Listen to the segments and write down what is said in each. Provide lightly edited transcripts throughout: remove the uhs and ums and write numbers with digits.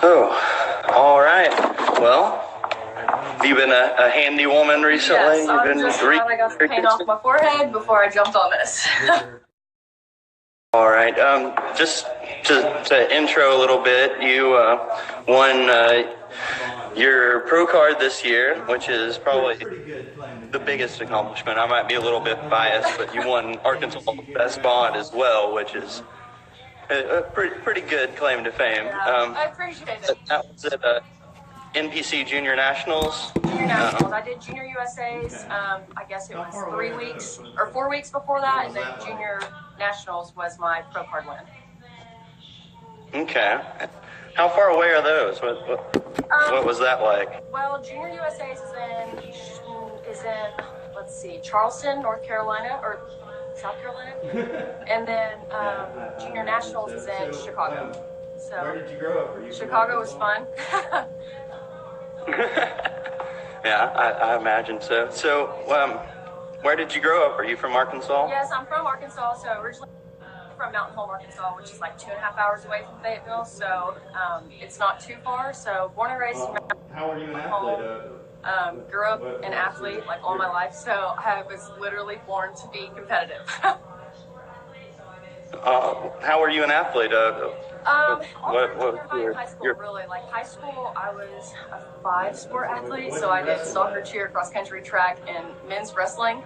Oh, all right. Well, have you been a handy woman recently? Yes, I'm just glad I got the paint off my forehead before I jumped on this. All right. Just to intro a little bit, you won your pro card this year, which is probably the biggest accomplishment. I might be a little bit biased, but you won Arkansas Best Bond as well, which is a pretty good claim to fame. Yeah, I appreciate it. That was at NPC Junior Nationals. Junior Nationals. I did Junior USA's. I guess it was 3 weeks or 4 weeks before that, and then Junior Nationals was my pro card win. Okay. How far away are those? What was that like? Well, Junior USA's is in let's see, Charleston, North Carolina, or South Carolina, and then Junior Nationals is in Chicago. So where did you grow up? Chicago was fun. Yeah, I imagine so. So, where did you grow up? Are you from Arkansas? Yes, I'm from Arkansas. So originally from Mountain Home, Arkansas, which is like 2.5 hours away from Fayetteville. So it's not too far. So born and raised in Mountain How were you an Home. athlete? Grew up an athlete like all my life. So I was literally born to be competitive. How were you an athlete? High school, really. Like high school, I was a 5-sport athlete, so I did soccer, cheer, cross country, track, and men's wrestling.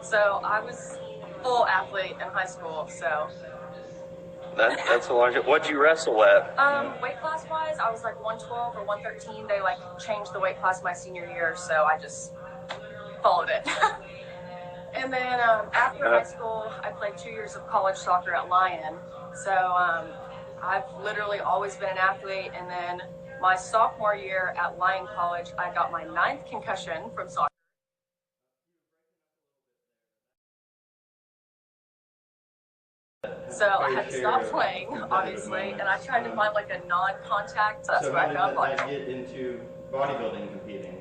So I was full athlete in high school. So that's a large. What'd you wrestle at? Weight class wise, I was like 112 or 113. They like changed the weight class my senior year, so I just followed it. And then after high school, I played 2 years of college soccer at Lyon. So I've literally always been an athlete. And then my sophomore year at Lyon College, I got my 9th concussion from soccer. So I had to stop playing, obviously, and I tried to find like a non-contact. That's So where I found how did bodybuilding. you get into bodybuilding competing?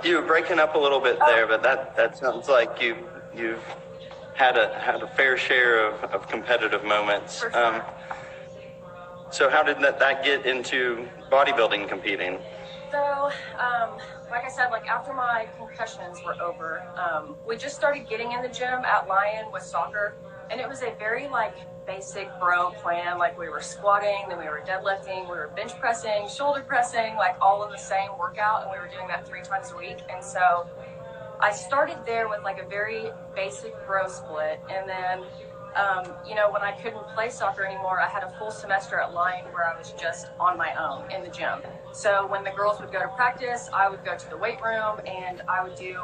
You were breaking up a little bit there, but that sounds like you've had a fair share of competitive moments. For sure. So how did that get into bodybuilding competing? So, like I said, like after my concussions were over, we just started getting in the gym at Lyon with soccer, and it was a very like basic bro plan. Like we were squatting, then we were deadlifting, we were bench pressing, shoulder pressing, like all in the same workout, and we were doing that 3 times a week. And so I started there with like a very basic bro split, and then when I couldn't play soccer anymore, I had a full semester at Lyon where I was just on my own in the gym. So when the girls would go to practice, I would go to the weight room and I would do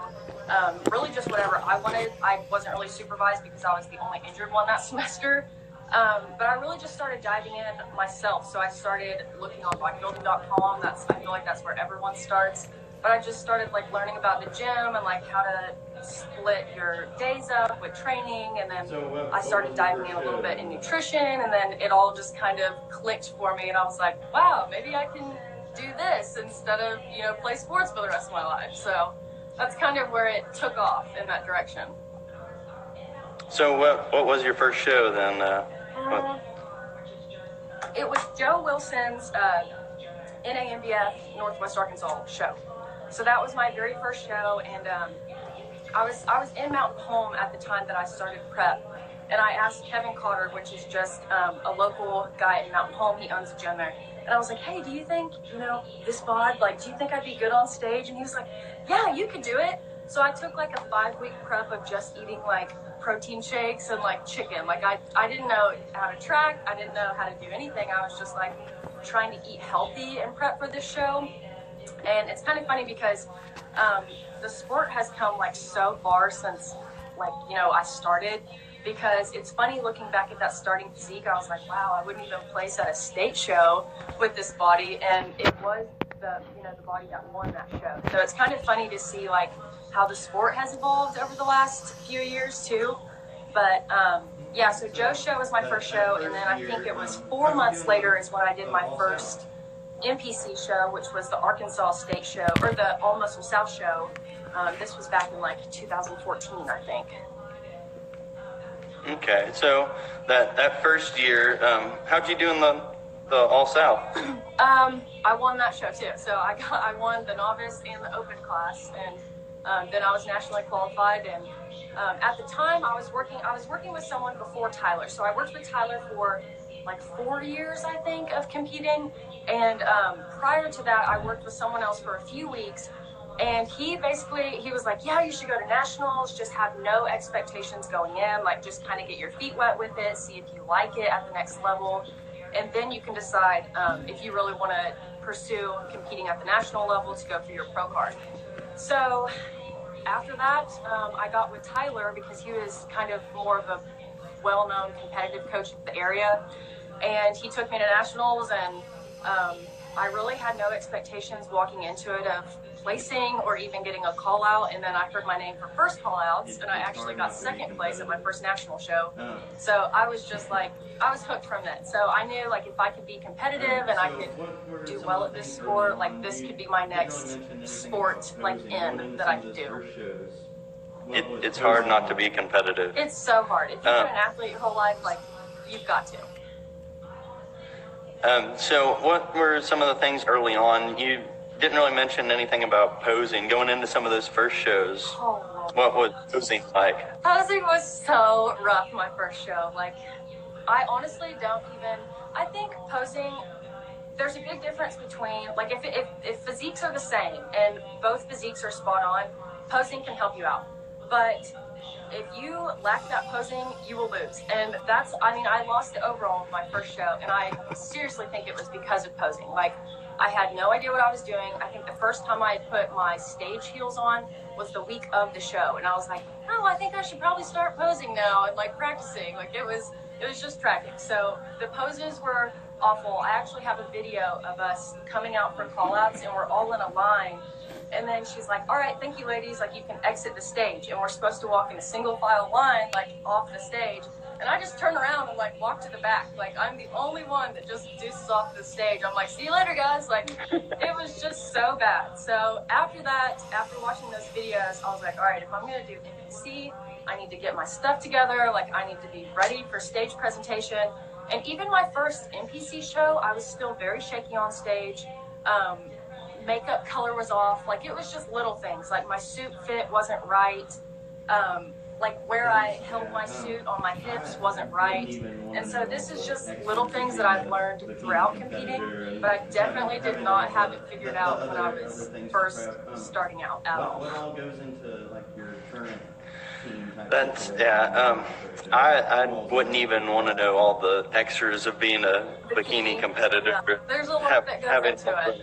really just whatever I wanted. I wasn't really supervised because I was the only injured one that semester. But I really just started diving in myself. So I started looking on bodybuilding.com. I feel like that's where everyone starts. But I just started like learning about the gym and like how to split your days up with training, and then I started diving in a little bit in nutrition, and then it all just kind of clicked for me, and I was like, wow, maybe I can do this instead of play sports for the rest of my life. So that's kind of where it took off in that direction. So what was your first show then? It was Joe Wilson's NAMBF Northwest Arkansas show. So that was my very first show, and I was in Mountain Home at the time that I started prep, and I asked Kevin Cotter, which is just a local guy in Mountain Home. He owns a gym there, and I was like, hey, do you think this bod, like, do you think I'd be good on stage? And he was like, yeah, you could do it. So I took like a 5-week prep of just eating like protein shakes and like chicken. Like I didn't know how to track, I didn't know how to do anything. I was just like trying to eat healthy and prep for this show. And it's kind of funny because the sport has come like so far since I started, because it's funny looking back at that starting physique. I was like, wow, I wouldn't even place at a state show with this body, and it was the body that won that show. So it's kind of funny to see like how the sport has evolved over the last few years too. But so Joe's show was my first show, and then I think it was 4 months later is when I did my first NPC show, which was the Arkansas State show, or the All Muscle South show. This was back in like 2014, I think. Okay, so that first year, how'd you do in the All South? I won that show too. So I won the novice and the open class, and then I was nationally qualified. And at the time, I was working with someone before Tyler. So I worked with Tyler for like 4 years, I think, of competing. And prior to that, I worked with someone else for a few weeks. And he was like, yeah, you should go to nationals, just have no expectations going in, like just kind of get your feet wet with it, see if you like it at the next level. And then you can decide if you really want to pursue competing at the national level to go for your pro card. So after that, I got with Tyler because he was kind of more of a well-known competitive coach of the area. And he took me to nationals, and I really had no expectations walking into it of placing or even getting a call out. And then I heard my name for first call outs, and I actually got second place at my first national show. So I was just like, I was hooked from that. So I knew like if I could be competitive and I could do well at this sport, like this could be my next sport like that I could do. It's hard not to be competitive. It's so hard. If you've been an athlete your whole life, like you've got to. So what were some of the things early on? You didn't really mention anything about posing. Going into some of those first shows, what was posing like? Posing was so rough my first show. Like, I honestly don't even, I think posing, there's a big difference between, like if physiques are the same and both physiques are spot on, posing can help you out. But if you lack that posing, you will lose. And I lost the overall of my first show, and I seriously think it was because of posing. Like, I had no idea what I was doing. I think the first time I had put my stage heels on was the week of the show, and I was like, oh, I think I should probably start posing now and like practicing. Like it was just tracking. So the poses were awful. I actually have a video of us coming out for call-outs, and we're all in a line. And then she's like, all right, thank you, ladies. Like, you can exit the stage. And we're supposed to walk in a single file line, like, off the stage. And I just turn around and, like, walk to the back. Like, I'm the only one that just deuces off the stage. I'm like, see you later, guys. Like, it was just so bad. So after that, after watching those videos, I was like, all right, if I'm going to do NPC, I need to get my stuff together. Like, I need to be ready for stage presentation. And even my first NPC show, I was still very shaky on stage. Makeup color was off. Like, it was just little things. Like, my suit fit wasn't right. Like, where I held my suit on my hips wasn't right. And so this is just little things that I've learned throughout competing, but I definitely did not have it figured out when I was first starting out at all. What all goes into, like, your current team type? That's, yeah, I wouldn't even want to know all the extras of being a bikini competitor. Yeah. There's a lot that goes into it.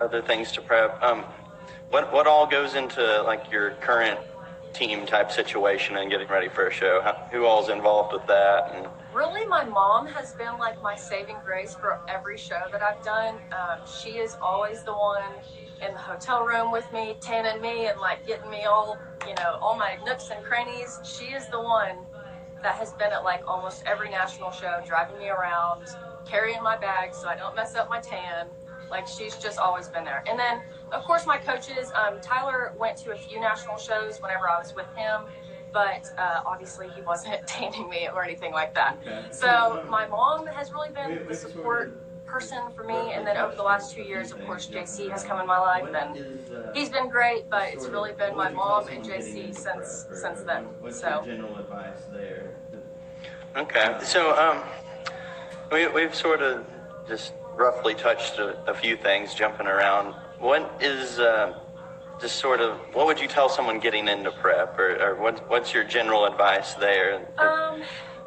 Other things to prep. What all goes into like your current team type situation and getting ready for a show? Who all's involved with that? And really, my mom has been like my saving grace for every show that I've done. She is always the one in the hotel room with me, tanning me and like getting me all my nooks and crannies. She is the one that has been at like almost every national show, driving me around, carrying my bag so I don't mess up my tan. Like, she's just always been there. And then, of course, my coaches, Tyler went to a few national shows whenever I was with him, but obviously he wasn't tanning me or anything like that. So my mom has really been the support person for me. And then over the last 2 years, of course, JC has come in my life, and he's been great, but it's really been my mom and JC since then. What's So your general advice there? okay, so we've sort of just roughly touched a few things, jumping around. What is just sort of, what would you tell someone getting into prep, or what's your general advice there?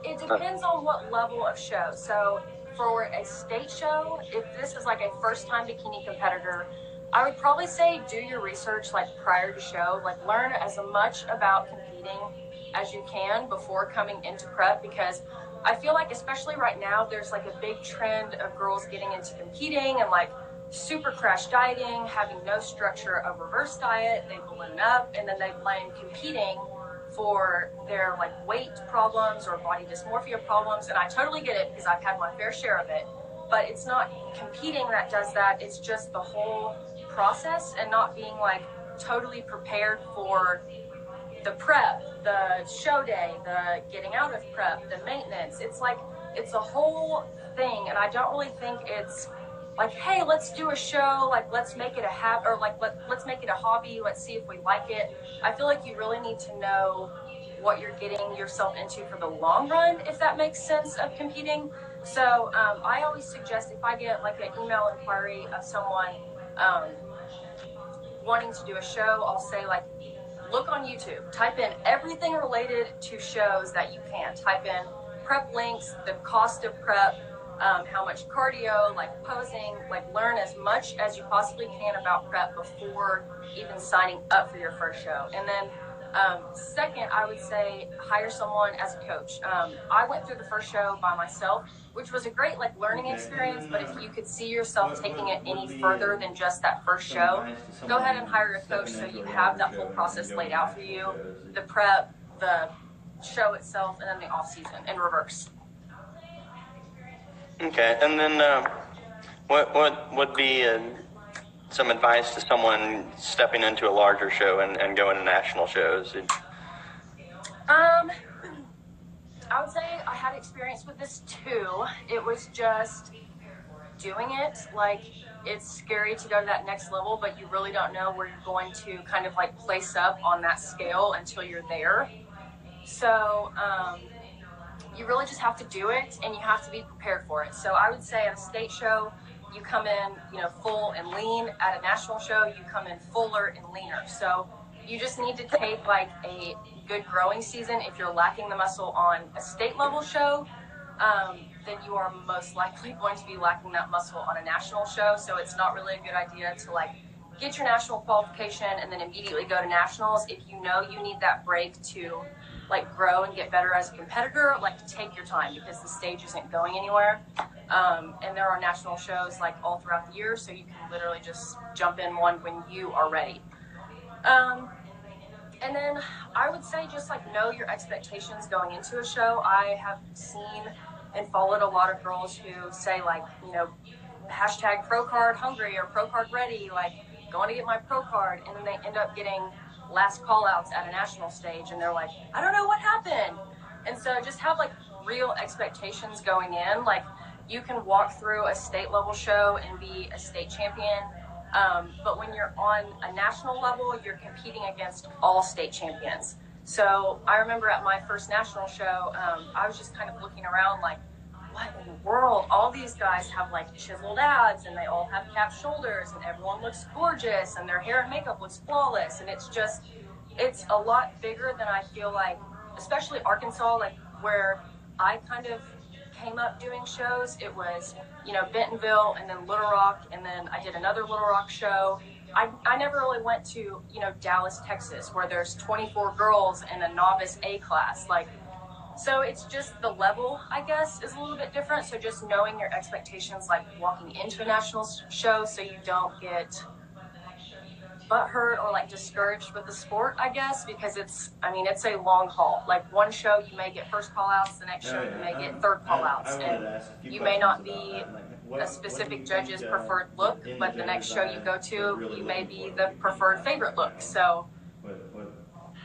It depends on what level of show. So for a state show, if this is like a first-time bikini competitor, I would probably say do your research like prior to show, like learn as much about competing as you can before coming into prep, because I feel like especially right now there's like a big trend of girls getting into competing and like super crash dieting, having no structure of reverse diet. They balloon up and then they blame competing for their like weight problems or body dysmorphia problems, and I totally get it because I've had my fair share of it. But it's not competing that does that, it's just the whole process and not being like totally prepared for the prep, the show day, the getting out of prep, the maintenance. It's like, it's a whole thing, and I don't really think it's like, hey, let's do a show, like let's make it a habit, or like let's make it a hobby, let's see if we like it. I feel like you really need to know what you're getting yourself into for the long run, if that makes sense, of competing. So I always suggest, if I get like an email inquiry of someone wanting to do a show, I'll say, like, look on YouTube, type in everything related to shows that you can. Type in prep links, the cost of prep, how much cardio, like posing, like learn as much as you possibly can about prep before even signing up for your first show. And then second, I would say hire someone as a coach. I went through the first show by myself, which was a great like learning experience, but if you could see yourself taking it any further than just that first show, go ahead and hire a coach so you have that whole process laid out for you, the prep, the show itself, and then the off season in reverse. Okay, and then what would be some advice to someone stepping into a larger show and going to national shows? I would say I had experience with this too. It was just doing it. Like, it's scary to go to that next level, but you really don't know where you're going to kind of like place up on that scale until you're there. So you really just have to do it, and you have to be prepared for it. So I would say at a state show, you come in, you know, full and lean. At a national show, you come in fuller and leaner. So you just need to take like a good growing season. If you're lacking the muscle on a state level show, then you are most likely going to be lacking that muscle on a national show. So it's not really a good idea to like get your national qualification and then immediately go to nationals. If you know you need that break to like grow and get better as a competitor, like take your time, because the stage isn't going anywhere. And there are national shows like all throughout the year, so you can literally just jump in one when you are ready. And then I would say just like know your expectations going into a show. I have seen and followed a lot of girls who say like, you know, hashtag pro card hungry or pro card ready, like going to get my pro card, and then they end up getting last call outs at a national stage, and they're like, I don't know what happened. And so just have like real expectations going in. Like, you can walk through a state level show and be a state champion, but when you're on a national level, you're competing against all state champions. So I remember at my first national show, I was just kind of looking around like, what in the world? All these guys have like chiseled abs, and they all have capped shoulders, and everyone looks gorgeous, and their hair and makeup looks flawless. And it's just, it's a lot bigger than I feel like, especially Arkansas, like where I kind of came up doing shows. It was, you know, Bentonville, and then Little Rock, and then I did another Little Rock show. I never really went to, you know, Dallas, Texas, where there's 24 girls in a novice A class. Like, so it's just the level, I guess, is a little bit different. So just knowing your expectations, like walking into a national show, so you don't get butthurt or like discouraged with the sport, I guess, because it's, I mean, it's a long haul. Like one show you may get first call outs, the next show you may get third call outs, and you may not be a specific judge's preferred look, but the next show you go to, you may be the preferred favorite look. So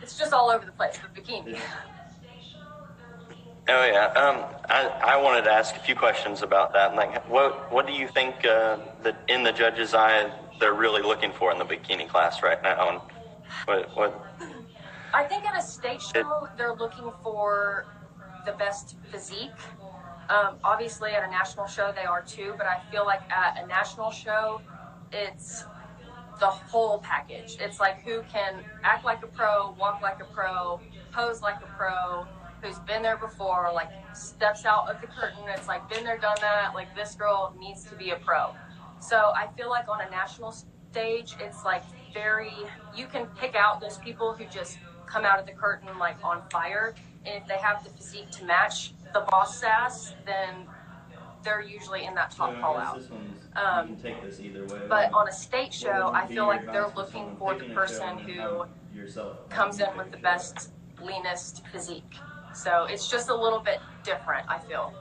it's just all over the place with bikini. Oh yeah, I wanted to ask a few questions about that. Like, what do you think that in the judge's eye they're really looking for in the bikini class right now? And what? I think at a state show they're looking for the best physique. Obviously at a national show they are too, but I feel like at a national show it's the whole package. It's like who can act like a pro, walk like a pro, pose like a pro, who's been there before, like steps out of the curtain. It's like, been there, done that. Like, this girl needs to be a pro. So I feel like on a national stage, it's like very, you can pick out those people who just come out of the curtain like on fire. And if they have the physique to match the boss sass, then they're usually in that top call out. You can take this either way. But on a state show, I feel like they're looking for the person who comes in with the best, leanest physique. So it's just a little bit different, I feel.